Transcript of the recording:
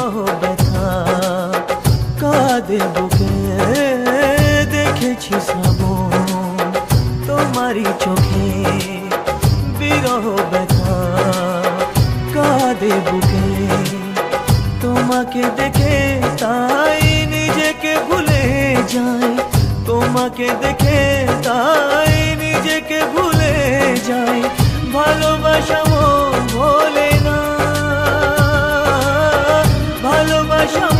বিরহ ব্যথা কাঁদে বুকে দেখেছি শ্রাবণ তোমারই চোখে বিরহ ব্যথা কাঁদে বুকে তোমাকে দেখে তাই নিজেকে ভুলে যাই তোমাকে দেখে তাই নিজেকে ভুলে যাই ভালোবাসা মন ভোলে না ভালোবাসা